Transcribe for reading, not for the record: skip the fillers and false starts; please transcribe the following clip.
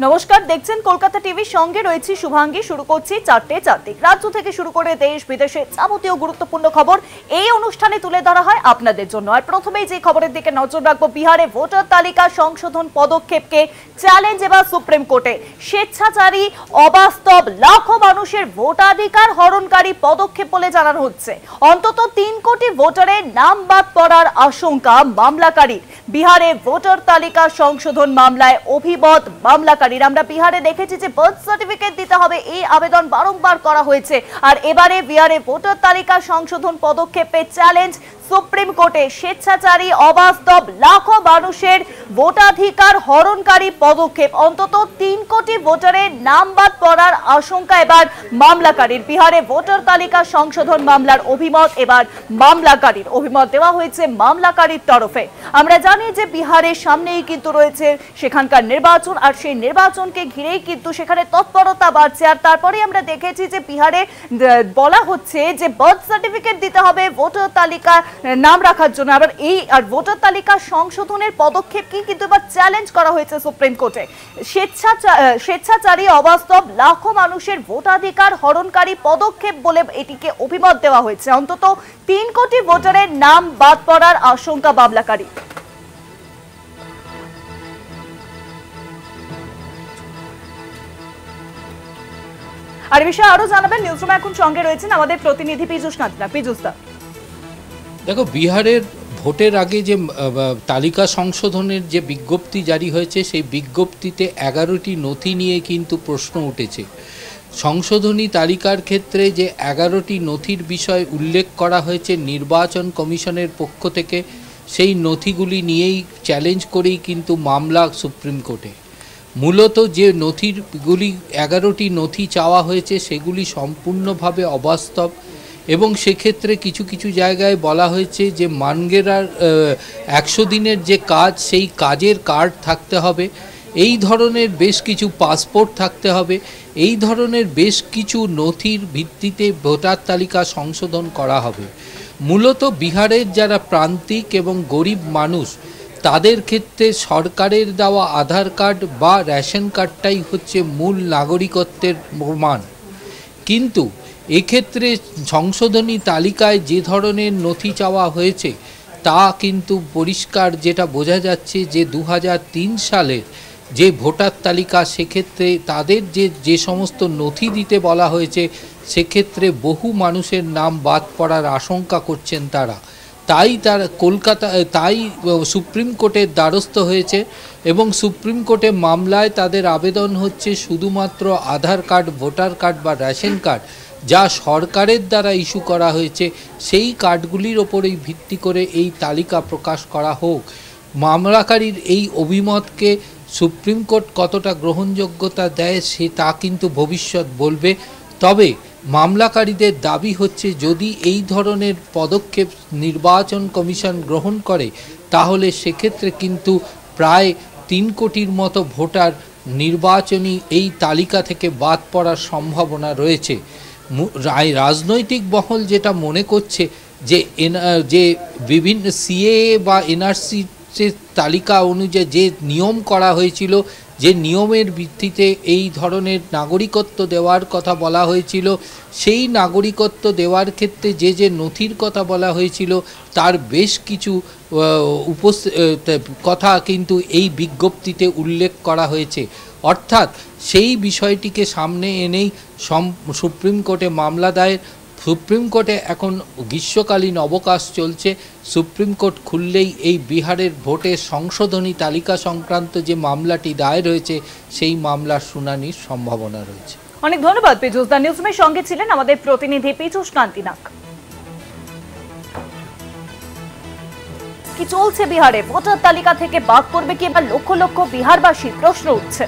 নমস্কার, দেখছেন কলকাতা টিভির সঙ্গে রয়েছে শুভাঙ্গী। শুরু করছি চারটে চারদিক। রাজ্য থেকে শুরু করে দেশ বিদেশে যাবতীয় গুরুত্বপূর্ণ খবর এই অনুষ্ঠানে তুলে ধরা হয় আপনাদের জন্য। আর প্রথমেই যে খবরের দিকে নজর রাখবো, বিহারে ভোটার তালিকা সংশোধন পদক্ষেপকে চ্যালেঞ্জ এবার সুপ্রিম কোর্টে। স্বেচ্ছাচারী, অবাস্তব, লাখো মানুষের ভোটাধিকার হরণকারী পদক্ষেপ বলে জানানো হচ্ছে। অন্তত 3 কোটি ভোটারের নাম বাদ পড়ার আশঙ্কা মামলাকারীর। বিহারে ভোটার তালিকা সংশোধন মামলায় অভিমত মামলাকারীর। আমরা বিহারে দেখেছি যে বার্থ সার্টিফিকেট দিতে হবে, এই আবেদন বারংবার করা হয়েছে। আর এবারে বিহারে ভোটার তালিকা সংশোধন পদক্ষেপে চ্যালেঞ্জ সুপ্রিম কোর্টে। স্বেচ্ছাচারী, অবাস্তব, লাখো মানুষের ভোটাধিকার হরণকারী পদক্ষেপ। অন্তত 3 কোটি ভোটারের নাম বাদ পড়ার আশঙ্কা এবার মামলাকারীর। বিহারে ভোটার তালিকা সংশোধন মামলার অভিমত এবার মামলাকারীর। অভিমত দেওয়া হয়েছে মামলাকারীর তরফে। আমরা জানি যে বিহারের সামনেই কিন্তু রয়েছে সেখানকার নির্বাচন, আর সেই নির্বাচনকে ঘিরেই কিন্তু সেখানে তৎপরতা বাড়ছে। আর তারপরে আমরা দেখেছি যে বিহারে বলা হচ্ছে যে বার্থ সার্টিফিকেট দিতে হবে ভোটার তালিকা নাম রাখার জন্য। আবার এই আর ভোটার তালিকা সংশোধনের পদক্ষেপকে কিন্তু এবার চ্যালেঞ্জ করা হয়েছে সুপ্রিম কোর্টে। স্বেচ্ছাচারী, অবাস্তব, লাখো মানুষের ভোটাধিকার হরণকারী পদক্ষেপ বলে এটিকে অভিমত দেওয়া হয়েছে। অন্তত 3 কোটি ভোটারের নাম বাদ পড়ার আশঙ্কা মামলাকারী। আর বিষয়ে আরো জানাবেন নিউজরুমে এখন সঙ্গে রয়েছেন আমাদের প্রতিনিধি পীযূষ নাথরা। পীযূষ দা, দেখো, বিহারের ভোটের আগে যে তালিকা সংশোধনের যে বিজ্ঞপ্তি জারি হয়েছে, সেই বিজ্ঞপ্তিতে 11টি নথি নিয়ে কিন্তু প্রশ্ন উঠেছে। সংশোধনী তালিকার ক্ষেত্রে যে 11টি নথির বিষয় উল্লেখ করা হয়েছে নির্বাচন কমিশনের পক্ষ থেকে, সেই নথিগুলি নিয়েই চ্যালেঞ্জ করেই কিন্তু মামলা সুপ্রিম কোর্টে। মূলত যে নথিগুলি 11টি নথি চাওয়া হয়েছে সেগুলি সম্পূর্ণভাবে অবাস্তব, এবং সেক্ষেত্রে কিছু কিছু জায়গায় বলা হয়েছে যে মানগেরার 100 দিনের যে কাজ, সেই কাজের কার্ড থাকতে হবে, এই ধরনের বেশ কিছু পাসপোর্ট থাকতে হবে, এই ধরনের বেশ কিছু নথির ভিত্তিতে ভোটার তালিকা সংশোধন করা হবে। মূলত বিহারের যারা প্রান্তিক এবং গরিব মানুষ, তাদের ক্ষেত্রে সরকারের দেওয়া আধার কার্ড বা রেশন কার্ডটাই হচ্ছে মূল নাগরিকত্বের প্রমাণ। কিন্তু এক্ষেত্রে সংশোধনী তালিকায় যে ধরনের নথি চাওয়া হয়েছে তা কিন্তু পরিষ্কার, যেটা বোঝা যাচ্ছে যে 2003 সালের যে ভোটার তালিকা, সেক্ষেত্রে তাদের যে সমস্ত নথি দিতে বলা হয়েছে, সেক্ষেত্রে বহু মানুষের নাম বাদ পড়ার আশঙ্কা করছেন তারা। তাই সুপ্রিম কোর্টের দ্বারস্থ হয়েছে, এবং সুপ্রিম কোর্টে মামলায় তাদের আবেদন হচ্ছে শুধুমাত্র আধার কার্ড, ভোটার কার্ড বা রেশন কার্ড যা সরকারের দ্বারা ইস্যু করা হয়েছে, সেই কার্ডগুলির ওপরেই ভিত্তি করে এই তালিকা প্রকাশ করা হোক। মামলাকারীর এই অভিমতকে সুপ্রিম কোর্ট কতটা গ্রহণযোগ্যতা দেয় তা কিন্তু ভবিষ্যৎ বলবে। তবে মামলাকারীদের দাবি হচ্ছে, যদি এই ধরনের পদক্ষেপ নির্বাচন কমিশন গ্রহণ করে, তাহলে সেক্ষেত্রে কিন্তু প্রায় 3 কোটির মতো ভোটার নির্বাচনী এই তালিকা থেকে বাদ পড়ার সম্ভাবনা রয়েছে। রাজনৈতিক মহল যেটা মনে করছে যে বিভিন্ন সিএএ বা এনআরসি তালিকা অনুযায়ী যে নিয়ম করা হয়েছিল, যে নিয়মের ভিত্তিতে এই ধরনের নাগরিকত্ব দেওয়ার কথা বলা হয়েছিল, সেই নাগরিকত্ব দেওয়ার ক্ষেত্রে যে নথির কথা বলা হয়েছিল তার বেশ কিছু কথা কিন্তু এই বিজ্ঞপ্তিতে উল্লেখ করা হয়েছে। অর্থাৎ সেই বিষয়টিকে সামনে এনেই সুপ্রিম কোর্টে মামলা দায়ের। সুপ্রিম কোর্টে এখন গ্রীষ্মকালীন অবকাশ চলছে। সুপ্রিম কোর্ট খুললেই এই বিহারের ভোটের সংশোধনী তালিকা সংক্রান্ত যে মামলাটি দায়ের হয়েছে, সেই মামলার শুনানির সম্ভাবনা রয়েছে। অনেক ধন্যবাদ পীযূষ দা। নিউজরুমের সঙ্গে ছিলেন আমাদের প্রতিনিধি পীযূষ নাথ। কি চলছে বিহারে? ভোটার তালিকা থেকে বাদ করবে কি এবার লক্ষ লক্ষ বিহারবাসী? প্রশ্ন উঠছে।